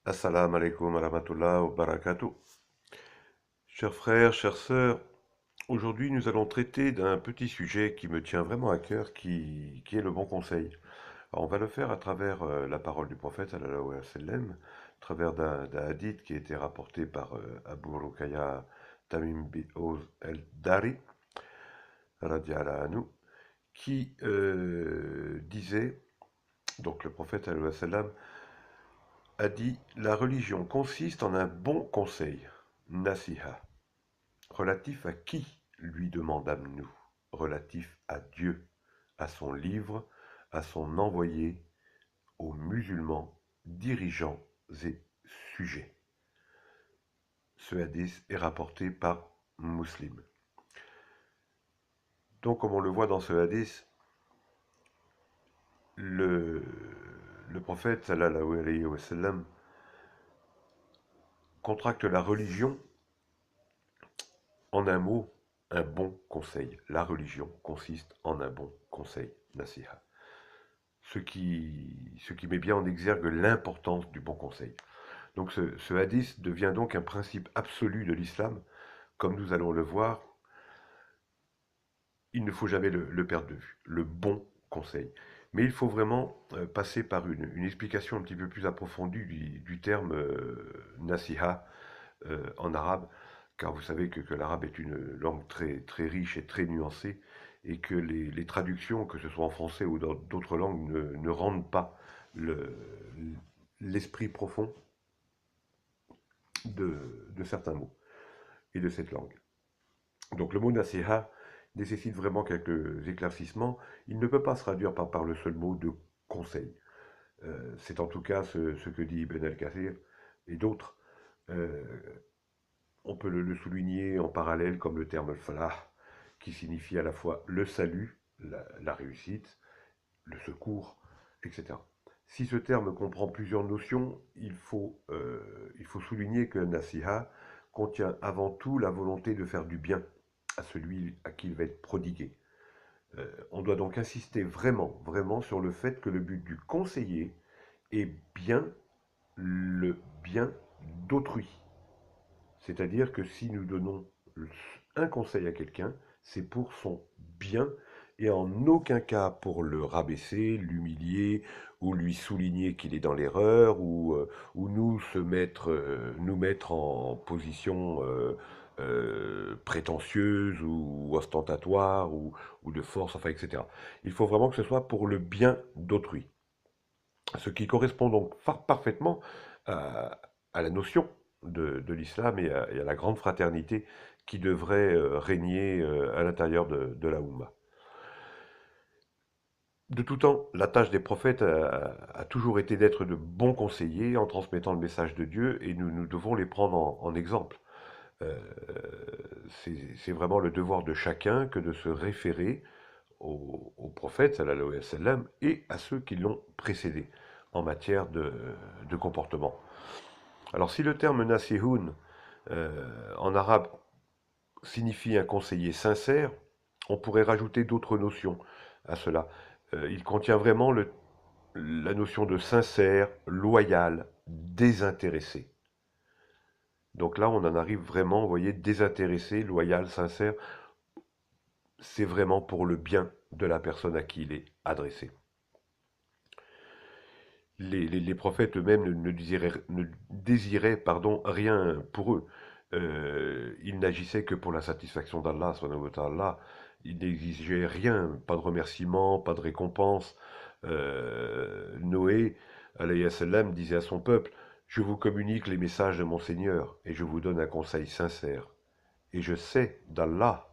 Assalamu alaikum wa rahmatullah wa barakatuh. Chers frères, chères sœurs, aujourd'hui nous allons traiter d'un petit sujet qui me tient vraiment à cœur, qui est le bon conseil. Alors, on va le faire à travers la parole du prophète, sallallahu alayhi wa sallam, à travers d'un hadith qui a été rapporté par Abu Ruqayya Tamim bin Oz el-Dari, radiallahu anhu, qui disait, donc le prophète, sallallahu alayhi wa sallam, a dit: la religion consiste en un bon conseil, nasiha. Relatif à qui, lui demandâmes-nous? Relatif à Dieu, à son livre, à son envoyé, aux musulmans, dirigeants et sujets. Ce hadith est rapporté par Muslim. Donc, comme on le voit dans ce hadith, le, le prophète, sallallahu alayhi wa sallam, contracte la religion en un mot, un bon conseil. La religion consiste en un bon conseil, nasiha. Ce qui met bien en exergue l'importance du bon conseil. Donc ce hadith devient donc un principe absolu de l'islam. Comme nous allons le voir, il ne faut jamais le perdre de vue, le bon conseil. Mais il faut vraiment passer par une explication un petit peu plus approfondie du terme nasiha en arabe, car vous savez que l'arabe est une langue très, très riche et très nuancée, et que les traductions, que ce soit en français ou dans d'autres langues, ne rendent pas le- l'esprit profond de certains mots et de cette langue. Donc le mot nasiha nécessite vraiment quelques éclaircissements. Il ne peut pas se traduire par le seul mot de conseil. C'est en tout cas ce que dit Ibn al-Kathir et d'autres. Euh, on peut le souligner en parallèle comme le terme falah, qui signifie à la fois le salut, la réussite, le secours, etc. Si ce terme comprend plusieurs notions, il faut souligner que nasiha contient avant tout la volonté de faire du bien à celui à qui il va être prodigué. On doit donc insister vraiment, vraiment sur le fait que le but du conseiller est bien le bien d'autrui. C'est-à-dire que si nous donnons un conseil à quelqu'un, c'est pour son bien et en aucun cas pour le rabaisser, l'humilier ou lui souligner qu'il est dans l'erreur ou nous mettre en position prétentieuse ou ostentatoire ou de force, enfin, etc. Il faut vraiment que ce soit pour le bien d'autrui. Ce qui correspond donc parfaitement à la notion de l'islam et à la grande fraternité qui devrait régner à l'intérieur de la Oumma. De tout temps, la tâche des prophètes a toujours été d'être de bons conseillers en transmettant le message de Dieu et nous devons les prendre en exemple. Euh, c'est vraiment le devoir de chacun que de se référer aux prophètes sallallahu alayhi wa sallam, et à ceux qui l'ont précédé en matière de comportement. Alors si le terme nasihoun en arabe signifie un conseiller sincère, on pourrait rajouter d'autres notions à cela. Il contient vraiment la notion de sincère, loyal, désintéressé. Donc là, on en arrive vraiment, vous voyez, désintéressé, loyal, sincère. C'est vraiment pour le bien de la personne à qui il est adressé. Les prophètes eux-mêmes ne désiraient, pardon, rien pour eux. Ils n'agissaient que pour la satisfaction d'Allah, subhanahu wa ta'ala. Ils n'exigeaient rien, pas de remerciement, pas de récompense. Noé, alayhi salam, disait à son peuple: je vous communique les messages de mon Seigneur et je vous donne un conseil sincère. Et je sais d'Allah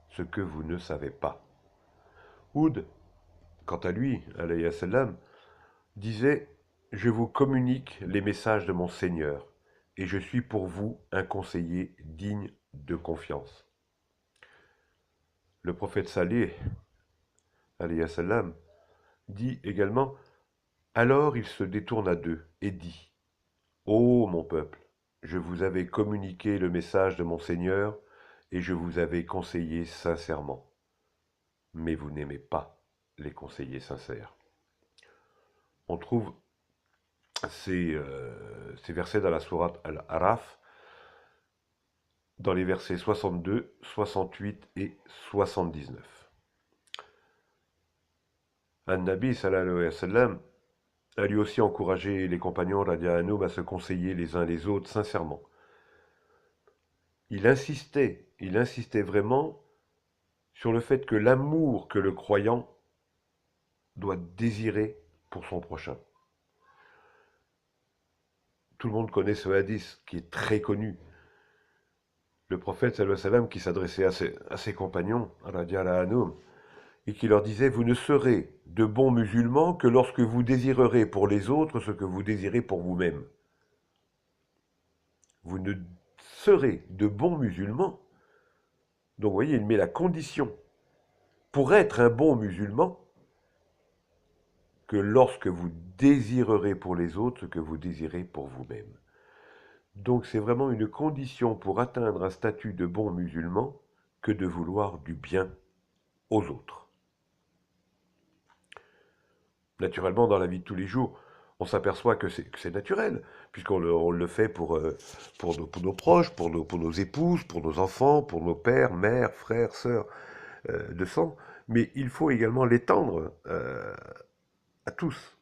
ce que vous ne savez pas. Houd, quant à lui, alayhi salam, disait: je vous communique les messages de mon Seigneur, et je suis pour vous un conseiller digne de confiance. Le prophète Salih, alayhi salam, dit également: alors il se détourna d'eux et dit: ô mon peuple, je vous avais communiqué le message de mon Seigneur, et je vous avais conseillé sincèrement. Mais vous n'aimez pas les conseillers sincères. On trouve ces versets dans la sourate Al-Araf, dans les versets 62, 68 et 79. An-Nabi sallallahu alayhi wa sallam a lui aussi encouragé les compagnons radiyallahu anhum à se conseiller les uns les autres sincèrement. Il insistait vraiment sur le fait que l'amour que le croyant doit désirer pour son prochain. Tout le monde connaît ce hadith qui est très connu. Le prophète sallallahu alayhi wa sallam qui s'adressait à ses compagnons, radiyallahu anhum, et qui leur disait: vous ne serez de bons musulmans que lorsque vous désirerez pour les autres ce que vous désirez pour vous-même. Vous ne serez de bons musulmans. Donc vous voyez, il met la condition pour être un bon musulman que lorsque vous désirerez pour les autres ce que vous désirez pour vous-même. Donc c'est vraiment une condition pour atteindre un statut de bon musulman que de vouloir du bien aux autres. Naturellement, dans la vie de tous les jours, on s'aperçoit que c'est naturel, puisqu'on le fait pour nos proches, pour nos épouses, pour nos enfants, pour nos pères, mères, frères, sœurs de sang. Mais il faut également l'étendre à tous,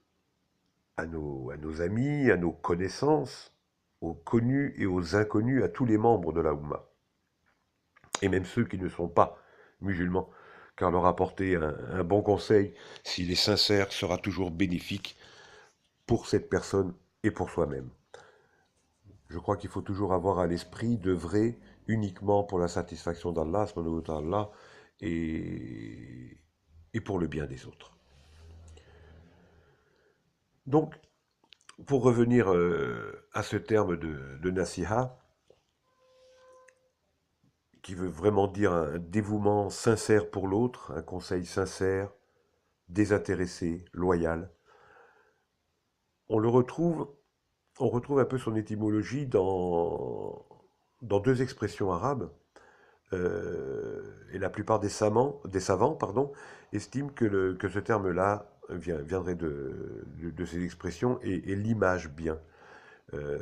à nos amis, à nos connaissances, aux connus et aux inconnus, à tous les membres de la Oumma. Et même ceux qui ne sont pas musulmans, car leur apporter un bon conseil, s'il est sincère, sera toujours bénéfique pour cette personne et pour soi-même. Je crois qu'il faut toujours avoir à l'esprit d'œuvrer uniquement pour la satisfaction d'Allah, et, et pour le bien des autres. Donc, pour revenir à ce terme de nasiha, qui veut vraiment dire un dévouement sincère pour l'autre, un conseil sincère, désintéressé, loyal, on retrouve un peu son étymologie dans deux expressions arabes, et la plupart des savants estiment que ce terme-là viendrait de ces expressions et l'image bien. Euh,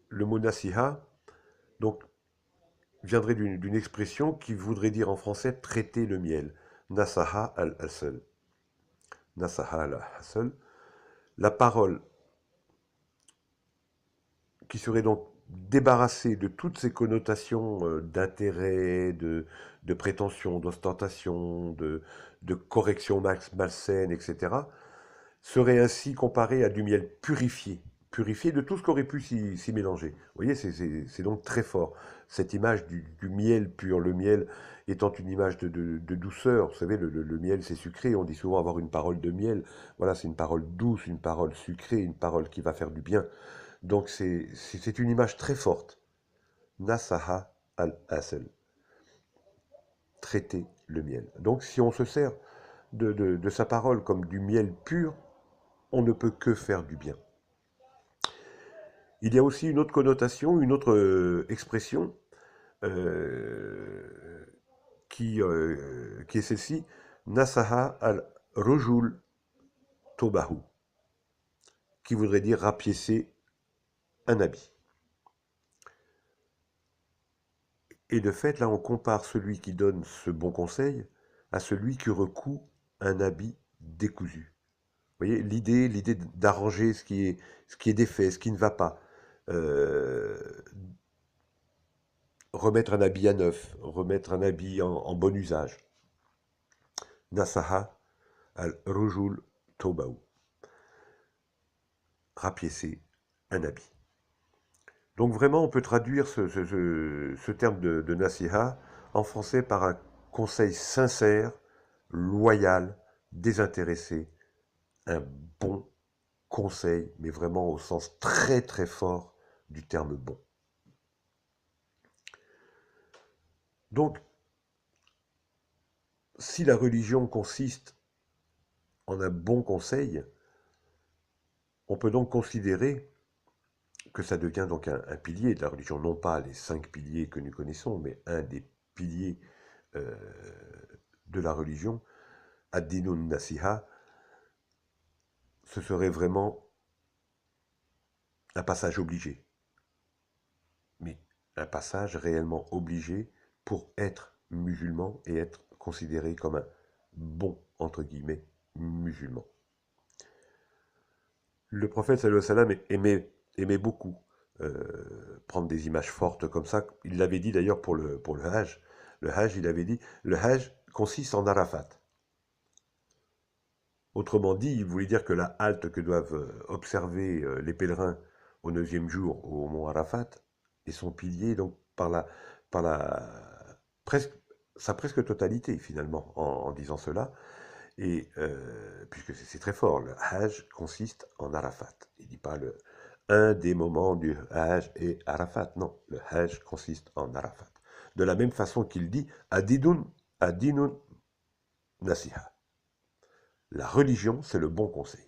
le mot nasiha, donc, viendrait d'une expression qui voudrait dire en français traiter le miel. Nasaha al-asl. Nasaha al-asl. La parole qui serait donc débarrassée de toutes ces connotations d'intérêt, de prétention, d'ostentation, de correction malsaine, etc., serait ainsi comparée à du miel purifié de tout ce qui aurait pu s'y mélanger. Vous voyez, c'est donc très fort. Cette image du miel pur, le miel étant une image de douceur. Vous savez, le miel, c'est sucré. On dit souvent avoir une parole de miel. Voilà, c'est une parole douce, une parole sucrée, une parole qui va faire du bien. Donc c'est une image très forte. Nasaha al-asl. Traiter le miel. Donc si on se sert de sa parole comme du miel pur, on ne peut que faire du bien. Il y a aussi une autre connotation, une autre expression euh, qui est celle-ci, Nasaha al-Rujul Tobahu, qui voudrait dire rapiécer un habit. Et de fait, là, on compare celui qui donne ce bon conseil à celui qui recoue un habit décousu. Vous voyez, l'idée d'arranger ce qui est défait, ce qui ne va pas. Euh, Remettre un habit à neuf, remettre un habit en bon usage. Nasaha al-Rujul Tobaou. Rapiécer un habit. Donc vraiment, on peut traduire ce terme de nasiha en français par un conseil sincère, loyal, désintéressé, un bon conseil, mais vraiment au sens très très fort du terme bon. Donc, si la religion consiste en un bon conseil, on peut donc considérer que ça devient donc un pilier de la religion, non pas les 5 piliers que nous connaissons, mais un des piliers euh, de la religion, ad-dinun nasiha, ce serait vraiment un passage obligé, mais un passage réellement obligé pour être musulman et être considéré comme un bon, entre guillemets, musulman. Le prophète sallallahu alayhi wa sallam aimait beaucoup prendre des images fortes comme ça. Il l'avait dit d'ailleurs pour le Hajj. Le Hajj, il avait dit, le Hajj consiste en Arafat. Autrement dit, il voulait dire que la halte que doivent observer les pèlerins au 9e jour au mont Arafat est son pilier donc par la presque sa presque totalité finalement en disant cela. Et puisque c'est très fort, le Hajj consiste en Arafat. Il ne dit pas un des moments du Hajj est Arafat. Non, le Hajj consiste en Arafat. De la même façon qu'il dit Adinun Nasiha. La religion, c'est le bon conseil.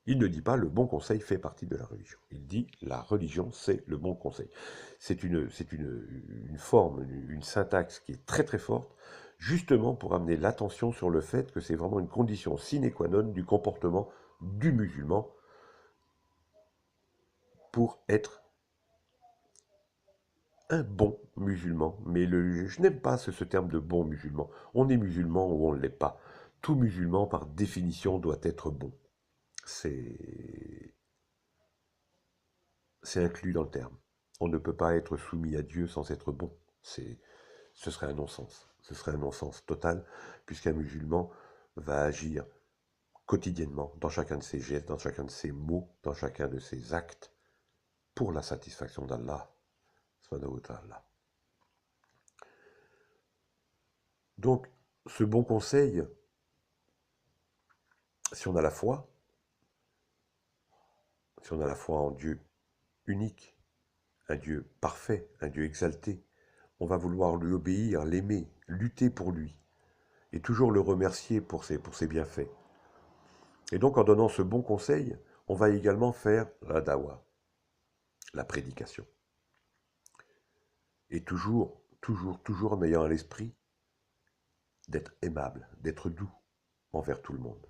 Il ne dit pas le bon conseil fait partie de la religion. Il dit la religion, c'est le bon conseil. C'est une forme, une syntaxe qui est très très forte, justement pour amener l'attention sur le fait que c'est vraiment une condition sine qua non du comportement du musulman pour être un bon musulman. Mais je n'aime pas ce terme de bon musulman. On est musulman ou on ne l'est pas. Tout musulman, par définition, doit être bon. C'est inclus dans le terme. On ne peut pas être soumis à Dieu sans être bon. Ce serait un non-sens. Ce serait un non-sens total, puisqu'un musulman va agir quotidiennement, dans chacun de ses gestes, dans chacun de ses mots, dans chacun de ses actes, pour la satisfaction d'Allah. Donc, ce bon conseil, si on a la foi, si on a la foi en Dieu unique, un Dieu parfait, un Dieu exalté, on va vouloir lui obéir, l'aimer, lutter pour lui, et toujours le remercier pour ses bienfaits. Et donc en donnant ce bon conseil, on va également faire la dawa, la prédication. Et toujours en ayant à l'esprit d'être aimable, d'être doux envers tout le monde.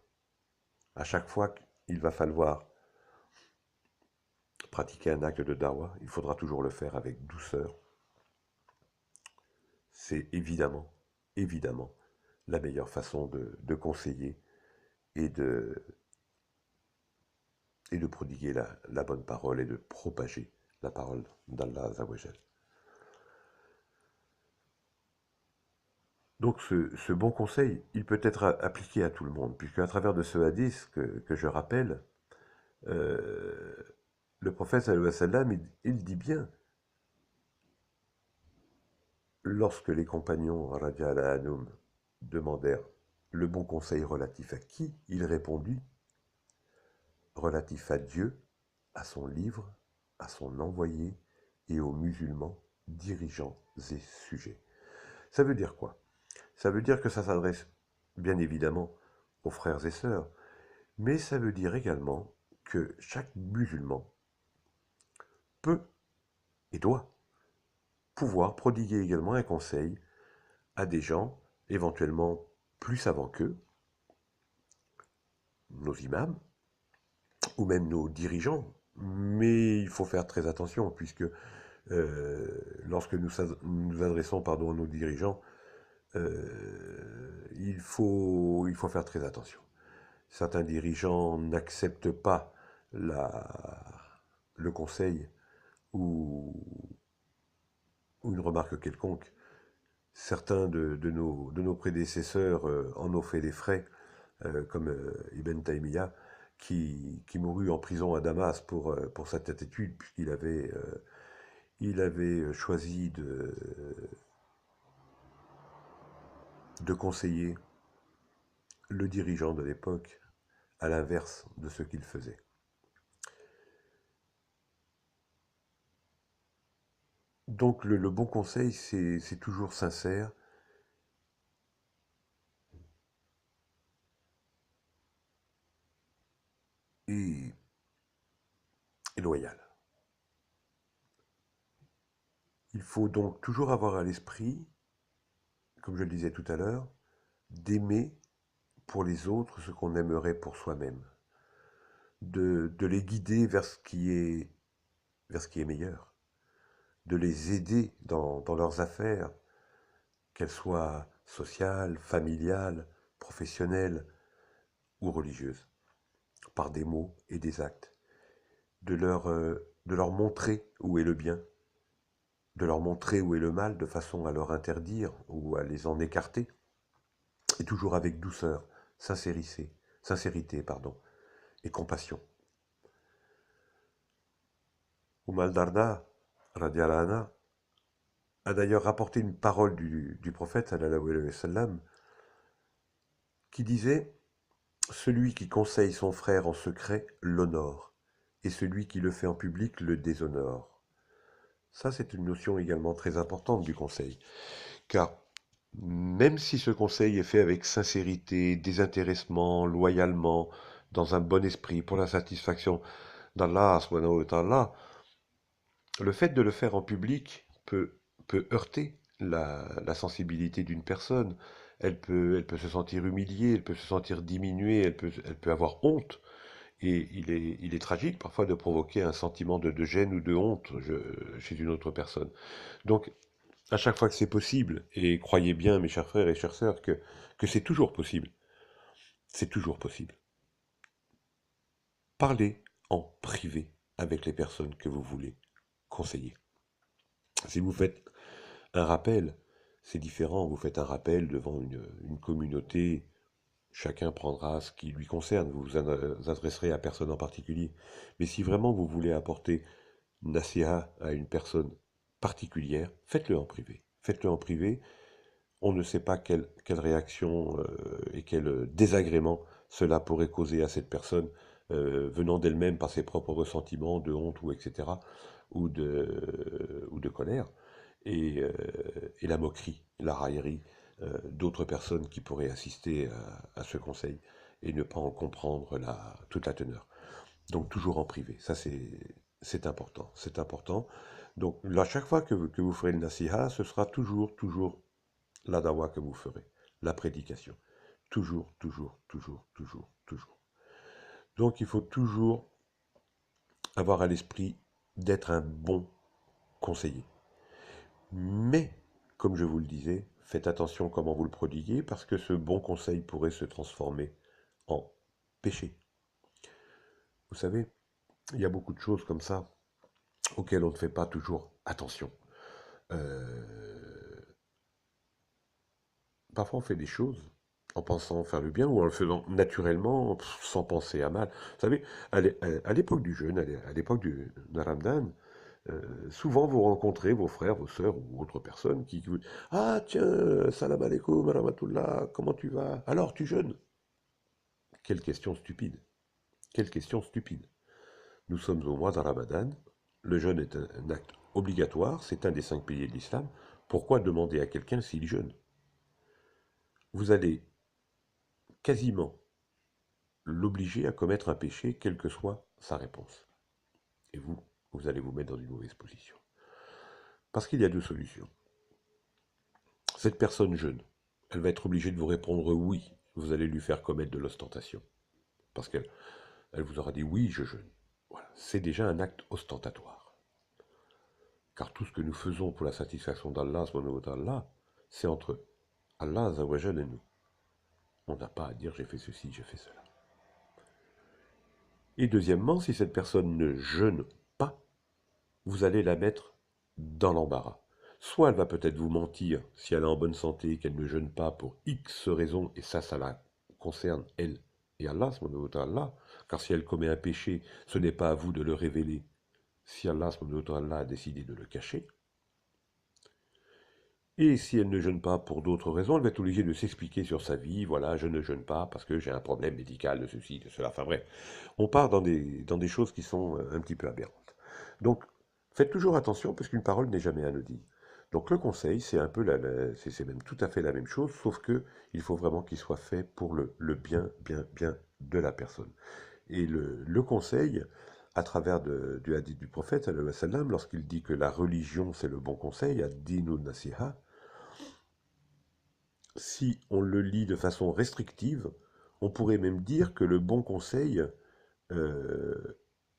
À chaque fois qu'il va falloir pratiquer un acte de dawa, il faudra toujours le faire avec douceur. C'est évidemment, la meilleure façon de conseiller et de, prodiguer la bonne parole et de propager la parole d'Allah Azzawajal. Donc ce bon conseil, il peut être appliqué à tout le monde, puisque à travers de ce hadith que je rappelle, euh, le prophète sallallahu alayhi wa sallam, il dit bien, lorsque les compagnons radiallahu anhum demandèrent le bon conseil relatif à qui, il répondit, relatif à Dieu, à son livre, à son envoyé et aux musulmans, dirigeants et sujets. Ça veut dire quoi? Ça veut dire que ça s'adresse bien évidemment aux frères et sœurs, mais ça veut dire également que chaque musulman peut et doit pouvoir prodiguer également un conseil à des gens éventuellement plus savants qu'eux, nos imams, ou même nos dirigeants. Mais il faut faire très attention, puisque lorsque nous adressons à nos dirigeants, il faut faire très attention. Certains dirigeants n'acceptent pas le conseil ou une remarque quelconque. Certains de nos prédécesseurs en ont fait des frais, comme Ibn Taymiyyah, qui mourut en prison à Damas pour cette attitude, puisqu'il il avait choisi de conseiller le dirigeant de l'époque à l'inverse de ce qu'il faisait. Donc le bon conseil, c'est toujours sincère et, et loyal. Il faut donc toujours avoir à l'esprit, comme je le disais tout à l'heure, d'aimer pour les autres ce qu'on aimerait pour soi-même, de les guider vers ce qui est vers ce qui est meilleur, de les aider dans leurs affaires, qu'elles soient sociales, familiales, professionnelles ou religieuses, par des mots et des actes, de leur montrer où est le bien, de leur montrer où est le mal, de façon à leur interdire ou à les en écarter, et toujours avec douceur, sincérité, et compassion. Umm Darda, radiallahu anha, a d'ailleurs rapporté une parole du prophète, sallallahu alayhi wa sallam, qui disait: celui qui conseille son frère en secret l'honore, et celui qui le fait en public le déshonore. Ça, c'est une notion également très importante du conseil, car même si ce conseil est fait avec sincérité, désintéressement, loyalement, dans un bon esprit, pour la satisfaction d'Allah, subhanahu wa ta'ala, le fait de le faire en public peut heurter la sensibilité d'une personne. Elle peut se sentir humiliée, elle peut se sentir diminuée, elle peut avoir honte. Et il est tragique parfois de provoquer un sentiment de gêne ou de honte chez une autre personne. Donc, à chaque fois que c'est possible, et croyez bien, mes chers frères et chères sœurs, que c'est toujours possible. Parlez en privé avec les personnes que vous voulez conseiller. Si vous faites un rappel, c'est différent. Vous faites un rappel devant une communauté, chacun prendra ce qui lui concerne. Vous vous adresserez à personne en particulier. Mais si vraiment vous voulez apporter nasiha à une personne particulière, faites-le en privé. Faites-le en privé. On ne sait pas quelle réaction et quel désagrément cela pourrait causer à cette personne, venant d'elle-même par ses propres ressentiments de honte ou etc., ou de colère, et, euh, et la moquerie, la raillerie d'autres personnes qui pourraient assister à ce conseil et ne pas en comprendre toute la teneur. Donc toujours en privé, ça c'est important, c'est important. Donc là, chaque fois que vous ferez le nasiha, ce sera toujours la dawa que vous ferez, la prédication. Toujours, toujours, toujours, toujours, toujours. Donc il faut toujours avoir à l'esprit d'être un bon conseiller. Mais, comme je vous le disais, faites attention comment vous le prodiguez, parce que ce bon conseil pourrait se transformer en péché. Vous savez, il y a beaucoup de choses comme ça auxquelles on ne fait pas toujours attention. Euh, Parfois on fait des choses en pensant faire le bien ou en le faisant naturellement, sans penser à mal. Vous savez, à l'époque du jeûne, à l'époque du Ramadan, souvent vous rencontrez vos frères, vos sœurs ou autres personnes qui vous disent: ah tiens, salam alaikum, rahmatullah, comment tu vas? Alors tu jeûnes? Quelle question stupide! Quelle question stupide! Nous sommes au mois de Ramadan, le jeûne est un acte obligatoire, c'est un des 5 piliers de l'islam. Pourquoi demander à quelqu'un s'il jeûne? Vous allez quasiment l'obliger à commettre un péché, quelle que soit sa réponse. Et vous allez vous mettre dans une mauvaise position. Parce qu'il y a deux solutions. Cette personne jeûne, elle va être obligée de vous répondre oui. Vous allez lui faire commettre de l'ostentation. Parce qu'elle vous aura dit oui, je jeûne. Voilà. C'est déjà un acte ostentatoire. Car tout ce que nous faisons pour la satisfaction d'Allah, c'est entre Allah Azawajal et nous. On n'a pas à dire j'ai fait ceci, j'ai fait cela. Et deuxièmement, si cette personne ne jeûne pas, vous allez la mettre dans l'embarras. Soit elle va peut-être vous mentir si elle est en bonne santé, qu'elle ne jeûne pas pour X raisons, et ça la concerne elle et Allah, car si elle commet un péché, ce n'est pas à vous de le révéler, si Allah a décidé de le cacher. Et si elle ne jeûne pas pour d'autres raisons, elle va être obligée de s'expliquer sur sa vie. Voilà, je ne jeûne pas parce que j'ai un problème médical de ceci, de cela. Enfin bref, on part dans des choses qui sont un petit peu aberrantes. Donc, faites toujours attention parce qu'une parole n'est jamais anodine. Donc le conseil, c'est un peu c'est même tout à fait la même chose, sauf que il faut vraiment qu'il soit fait pour le bien, bien, bien de la personne. Et le conseil, à travers du hadith du prophète, sallallahu alayhi wa sallam, lorsqu'il dit que la religion c'est le bon conseil, ad-dinu nasiha, si on le lit de façon restrictive, on pourrait même dire que le bon conseil, euh,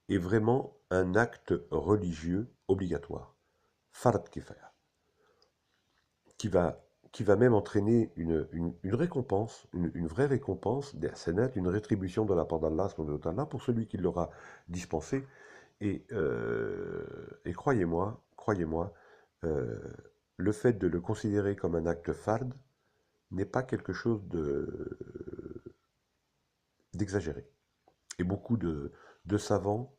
est vraiment un acte religieux obligatoire, fard kifaya, qui va, qui va même entraîner une récompense, une vraie récompense, des hasanat, une rétribution de la part d'Allah subhanahu wa ta'ala, pour celui qui l'aura dispensé. Et croyez-moi, euh, le fait de le considérer comme un acte fard n'est pas quelque chose d'exagéré. Et beaucoup de savants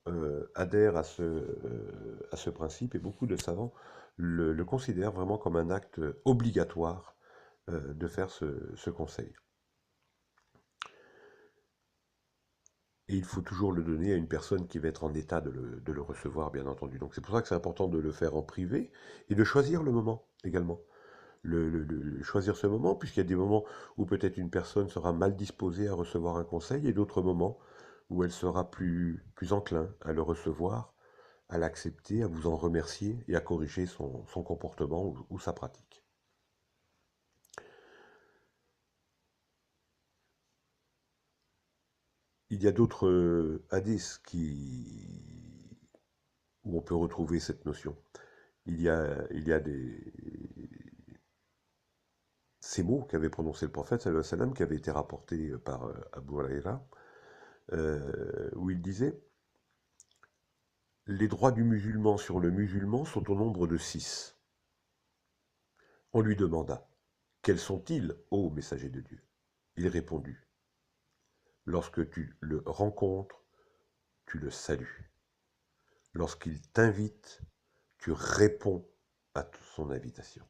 adhèrent à ce principe, et beaucoup de savants le considèrent vraiment comme un acte obligatoire de faire ce conseil. Et il faut toujours le donner à une personne qui va être en état de le recevoir, bien entendu. Donc c'est pour ça que c'est important de le faire en privé et de choisir le moment également. Choisir ce moment, puisqu'il y a des moments où peut-être une personne sera mal disposée à recevoir un conseil et d'autres moments où elle sera plus enclin à le recevoir, à l'accepter, à vous en remercier et à corriger son comportement ou sa pratique. Il y a d'autres hadiths où on peut retrouver cette notion. Il y a ces mots qu'avait prononcé le prophète, sallallahu alayhi wa sallam, qui avaient été rapportés par Abu Huraira, où il disait: les droits du musulman sur le musulman sont au nombre de 6. On lui demanda: quels sont-ils, ô messager de Dieu? Il répondit: lorsque tu le rencontres, tu le salues. Lorsqu'il t'invite, tu réponds à son invitation.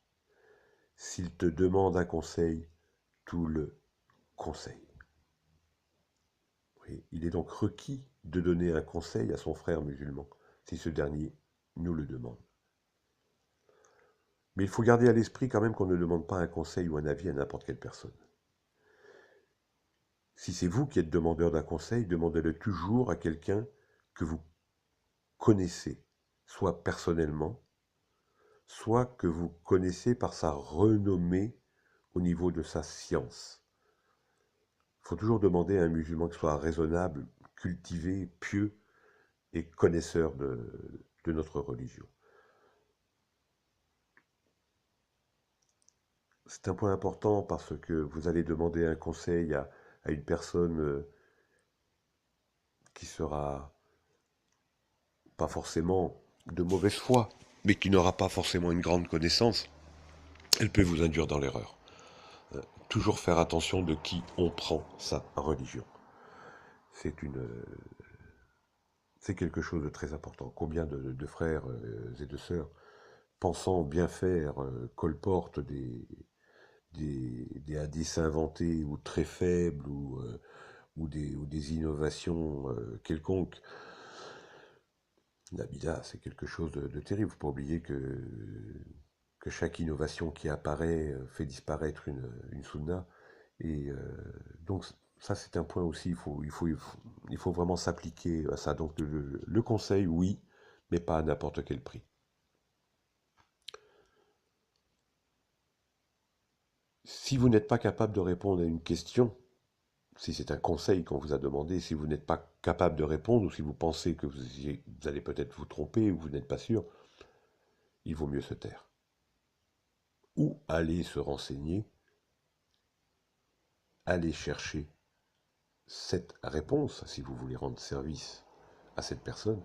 S'il te demande un conseil, tu le conseilles. Oui, il est donc requis de donner un conseil à son frère musulman, si ce dernier nous le demande. Mais il faut garder à l'esprit quand même qu'on ne demande pas un conseil ou un avis à n'importe quelle personne. Si c'est vous qui êtes demandeur d'un conseil, demandez-le toujours à quelqu'un que vous connaissez, soit personnellement, soit que vous connaissez par sa renommée au niveau de sa science. Il faut toujours demander à un musulman qui soit raisonnable, cultivé, pieux et connaisseur de notre religion. C'est un point important parce que vous allez demander un conseil à une personne qui sera pas forcément de mauvaise foi, mais qui n'aura pas forcément une grande connaissance. Elle peut vous induire dans l'erreur. Toujours faire attention de qui on prend sa religion. C'est une, c'est quelque chose de très important. Combien de frères et de sœurs, pensant bien faire, colportent des hadiths inventés ou très faibles ou des innovations quelconques. La bida, c'est quelque chose de terrible. Il ne faut pas oublier que chaque innovation qui apparaît fait disparaître une sunna. Et donc, ça, c'est un point aussi, il faut vraiment s'appliquer à ça. Donc, le conseil, oui, mais pas à n'importe quel prix. Si vous n'êtes pas capable de répondre à une question, si c'est un conseil qu'on vous a demandé, si vous n'êtes pas capable de répondre, ou si vous pensez que vous allez peut-être vous tromper, ou vous n'êtes pas sûr, il vaut mieux se taire. Ou aller se renseigner, aller chercher cette réponse, si vous voulez rendre service à cette personne,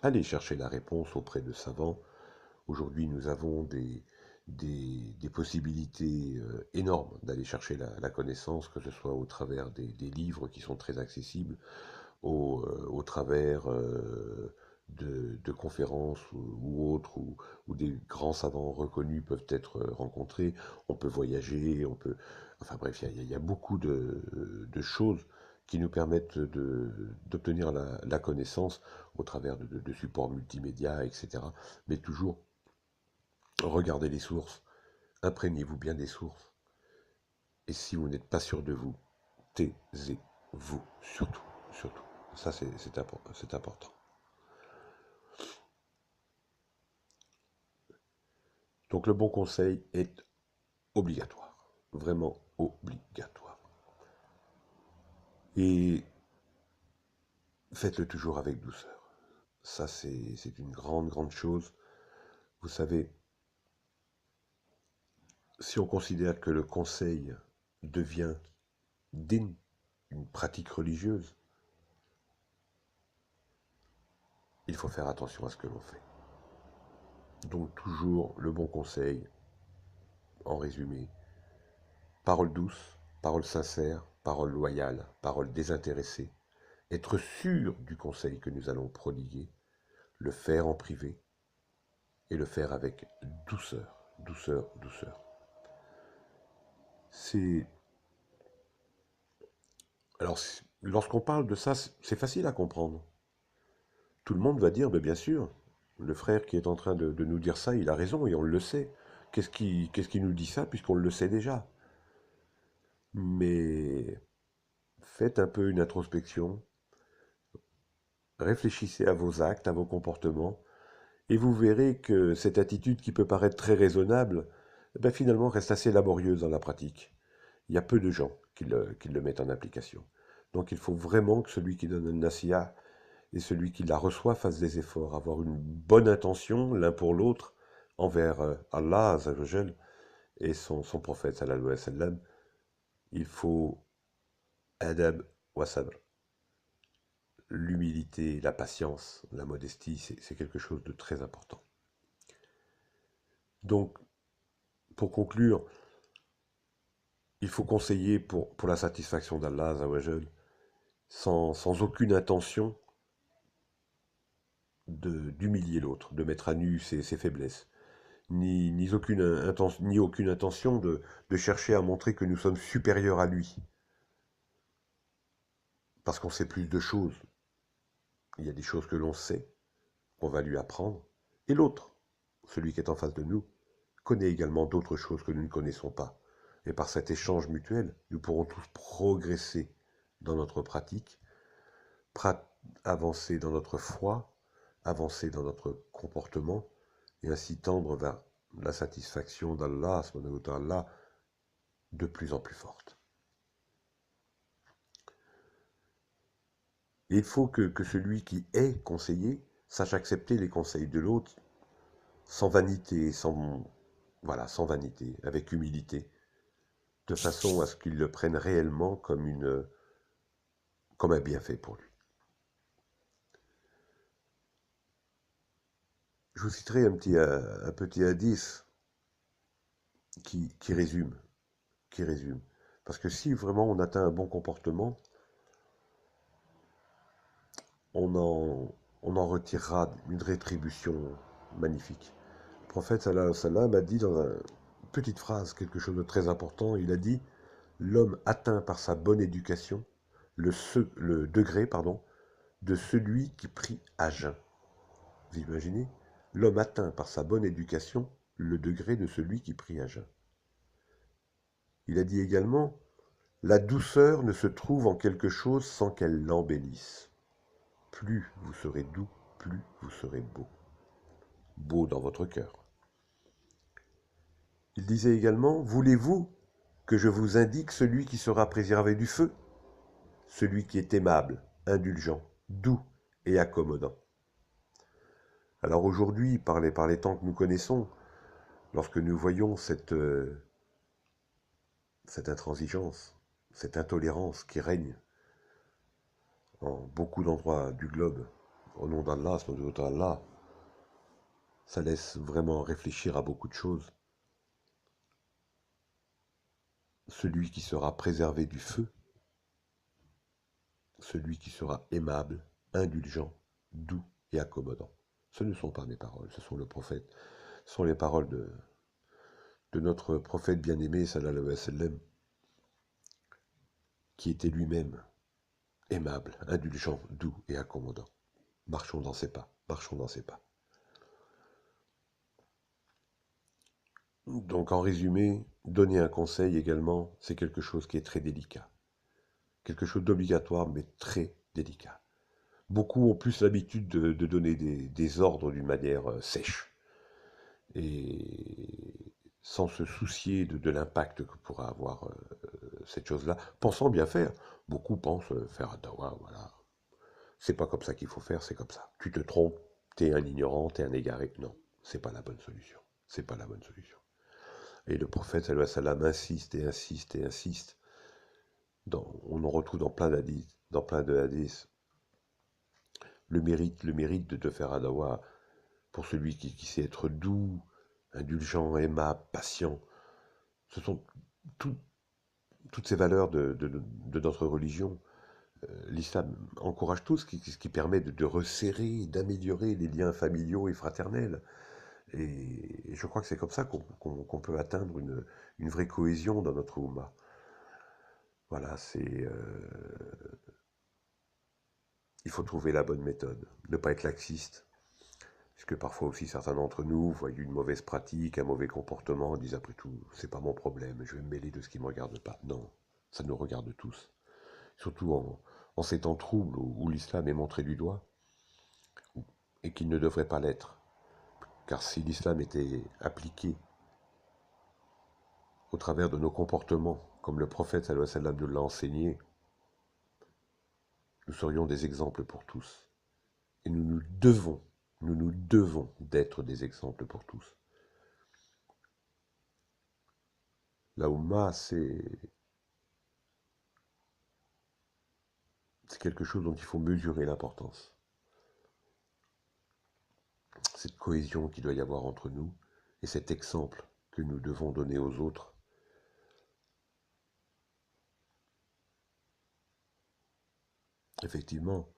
allez chercher la réponse auprès de savants. Aujourd'hui, nous avons des possibilités énormes d'aller chercher la connaissance, que ce soit au travers des livres qui sont très accessibles, au travers de conférences ou autres, où des grands savants reconnus peuvent être rencontrés. On peut voyager, enfin bref, il y a beaucoup de choses qui nous permettent d'obtenir la connaissance au travers de supports multimédia, etc. Mais toujours, regardez les sources, imprégnez-vous bien des sources. Et si vous n'êtes pas sûr de vous, taisez-vous, surtout, surtout. Ça, c'est important. Donc le bon conseil est obligatoire, vraiment obligatoire. Et faites-le toujours avec douceur. Ça, c'est une grande, grande chose. Vous savez, si on considère que le conseil devient din, une pratique religieuse, il faut faire attention à ce que l'on fait. Donc toujours le bon conseil, en résumé, parole douce, parole sincère, parole loyale, parole désintéressée, être sûr du conseil que nous allons prodiguer, le faire en privé et le faire avec douceur, douceur, douceur. C'est alors lorsqu'on parle de ça, c'est facile à comprendre. Tout le monde va dire, bien sûr, le frère qui est en train de nous dire ça, il a raison et on le sait. Qu'est-ce qui nous dit ça puisqu'on le sait déjà? Mais faites un peu une introspection, réfléchissez à vos actes, à vos comportements, et vous verrez que cette attitude qui peut paraître très raisonnable, finalement reste assez laborieuse dans la pratique. Il y a peu de gens qui le mettent en application. Donc il faut vraiment que celui qui donne une nasiha et celui qui la reçoit fasse des efforts, avoir une bonne intention l'un pour l'autre envers Allah Azzawajal et son prophète sallallahu alayhi wa sallam. Il faut adab wa sabr. L'humilité, la patience, la modestie, c'est quelque chose de très important. Donc, pour conclure, il faut conseiller pour la satisfaction d'Allah Azzawajal, sans aucune intention d'humilier l'autre, de mettre à nu ses faiblesses, ni aucune intention de chercher à montrer que nous sommes supérieurs à lui, parce qu'on sait plus de choses. Il y a des choses que l'on sait, qu'on va lui apprendre, et l'autre, celui qui est en face de nous, connaît également d'autres choses que nous ne connaissons pas. Et par cet échange mutuel, nous pourrons tous progresser dans notre pratique, avancer dans notre foi, avancer dans notre comportement, et ainsi tendre vers la satisfaction d'Allah, de plus en plus forte. Et il faut que celui qui est conseillé sache accepter les conseils de l'autre sans vanité, sans vanité, avec humilité, de façon à ce qu'il le prenne réellement comme un bienfait pour lui. Je vous citerai un petit indice qui résume, qui résume. Parce que si vraiment on atteint un bon comportement, on en retirera une rétribution magnifique. Le prophète sallallahu alayhi wa sallam a dit dans une petite phrase quelque chose de très important. Il a dit: l'homme atteint par sa bonne éducation le degré de celui qui prie à jeun. Vous imaginez? L'homme atteint par sa bonne éducation le degré de celui qui prie à jeun. Il a dit également: la douceur ne se trouve en quelque chose sans qu'elle l'embellisse. Plus vous serez doux, plus vous serez beau. Beau dans votre cœur. Il disait également: voulez-vous que je vous indique celui qui sera préservé du feu? Celui qui est aimable, indulgent, doux et accommodant. Alors aujourd'hui, par les temps que nous connaissons, lorsque nous voyons cette intransigeance, cette intolérance qui règne en beaucoup d'endroits du globe, au nom d'Allah, ça laisse vraiment réfléchir à beaucoup de choses. Celui qui sera préservé du feu, celui qui sera aimable, indulgent, doux et accommodant. Ce ne sont pas mes paroles, ce sont ce sont les paroles de notre prophète bien-aimé, sallallahu alayhi wa sallam, qui était lui-même aimable, indulgent, doux et accommodant. Marchons dans ses pas, marchons dans ses pas. Donc en résumé, donner un conseil également, c'est quelque chose qui est très délicat. Quelque chose d'obligatoire, mais très délicat. Beaucoup ont plus l'habitude de donner des ordres d'une manière sèche, et sans se soucier de l'impact que pourra avoir cette chose-là, pensant bien faire. Beaucoup pensent faire un dawa, voilà. c'est pas comme ça qu'il faut faire, c'est comme ça. Tu te trompes, t'es un ignorant, t'es un égaré. Non, c'est pas la bonne solution. C'est pas la bonne solution. Et le prophète, sallallahu alayhi wa sallam, insiste et insiste et insiste. On en retrouve dans plein d'hadiths, le mérite de te faire adawa pour celui qui sait être doux, indulgent, aimable, patient. Ce sont tout- toutes ces valeurs de notre religion. L'islam encourage tout ce qui permet de resserrer, d'améliorer les liens familiaux et fraternels. Et je crois que c'est comme ça qu'on peut atteindre une vraie cohésion dans notre Oumma. Voilà, il faut trouver la bonne méthode, ne pas être laxiste, puisque parfois aussi certains d'entre nous voient une mauvaise pratique, un mauvais comportement, disent après tout, c'est pas mon problème, je vais me mêler de ce qui ne me regarde pas. Non, ça nous regarde tous. Surtout en ces temps troubles où l'islam est montré du doigt, et qu'il ne devrait pas l'être. Car si l'islam était appliqué au travers de nos comportements, comme le prophète sallallahu alayhi wa sallam nous l'a enseigné, nous serions des exemples pour tous. Et nous nous devons d'être des exemples pour tous. La Oumma, c'est quelque chose dont il faut mesurer l'importance. Cette cohésion qu'il doit y avoir entre nous et cet exemple que nous devons donner aux autres. Effectivement,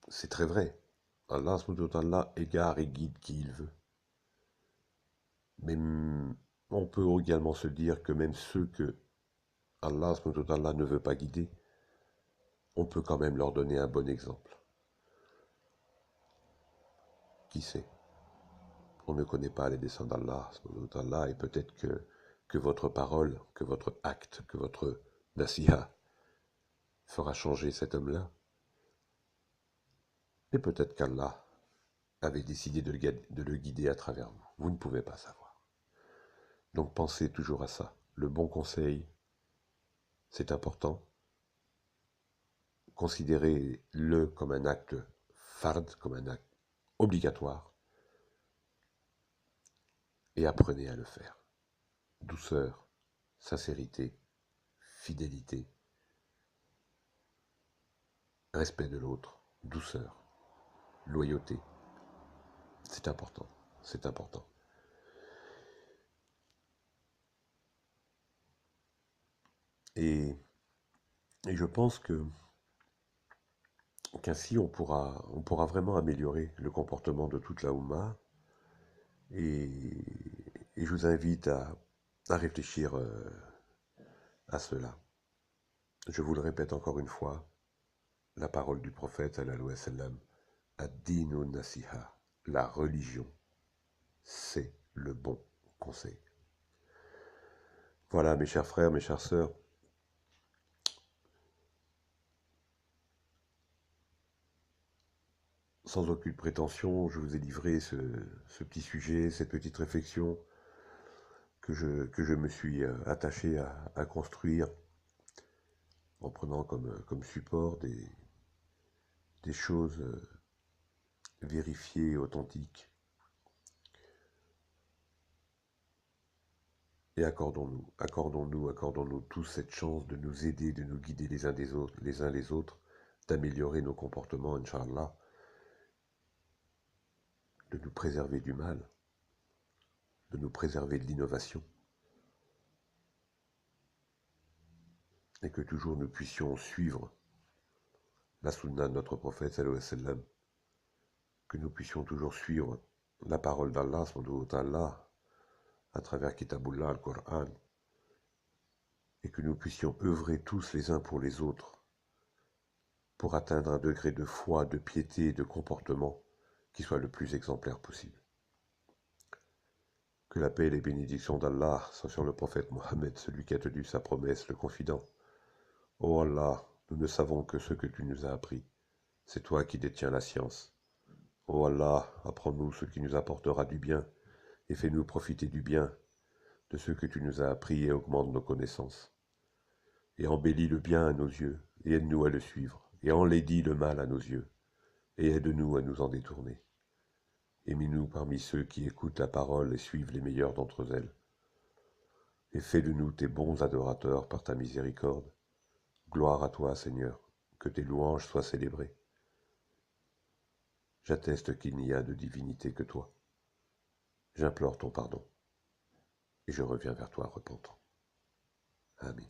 c'est très vrai. Allah subhanahu wa ta'ala égare et guide qui il veut. Mais on peut également se dire que même ceux que Allah subhanahu wa ta'ala ne veut pas guider, on peut quand même leur donner un bon exemple. Qui sait? On ne connaît pas les desseins d'Allah subhanahu wa ta'ala, et peut-être que votre parole, que votre acte, que votre nasiha fera changer cet homme-là. Et peut-être qu'Allah avait décidé de le guider à travers vous. Vous ne pouvez pas savoir. Donc pensez toujours à ça. Le bon conseil, c'est important. Considérez-le comme un acte fard, comme un acte obligatoire, et apprenez à le faire. Douceur, sincérité, fidélité, respect de l'autre, douceur, loyauté. C'est important, c'est important. Et, et je pense qu'ainsi on pourra vraiment améliorer le comportement de toute la Oumma. Et je vous invite à réfléchir à cela. Je vous le répète encore une fois, la parole du prophète, sallallahu alayhi wa sallam, ad-dinu nasiha, la religion, c'est le bon conseil. Voilà, mes chers frères, mes chères sœurs, sans aucune prétention, je vous ai livré ce petit sujet, cette petite réflexion que je me suis attaché à construire en prenant comme support des choses vérifiées et authentiques. Et accordons-nous tous cette chance de nous aider, de nous guider les uns les autres, d'améliorer nos comportements, Inch'Allah, de nous préserver du mal, de nous préserver de l'innovation, et que toujours nous puissions suivre la sunna de notre prophète, sallallahu alayhi wa sallam, que nous puissions toujours suivre la parole d'Allah, subhanahu wa ta'ala, à travers Kitabullah, le Coran, et que nous puissions œuvrer tous les uns pour les autres pour atteindre un degré de foi, de piété et de comportement qui soit le plus exemplaire possible. Que la paix et les bénédictions d'Allah soient sur le prophète Mohammed, celui qui a tenu sa promesse, le confident. Ô Allah, nous ne savons que ce que tu nous as appris. C'est toi qui détiens la science. Ô Allah, apprends-nous ce qui nous apportera du bien et fais-nous profiter du bien de ce que tu nous as appris et augmente nos connaissances. Et embellis le bien à nos yeux et aide-nous à le suivre et enlaidis le mal à nos yeux, et aide-nous à nous en détourner. Et mets-nous parmi ceux qui écoutent la parole et suivent les meilleurs d'entre elles. Et fais de nous tes bons adorateurs par ta miséricorde. Gloire à toi, Seigneur, que tes louanges soient célébrées. J'atteste qu'il n'y a de divinité que toi. J'implore ton pardon, et je reviens vers toi repentant. Amen.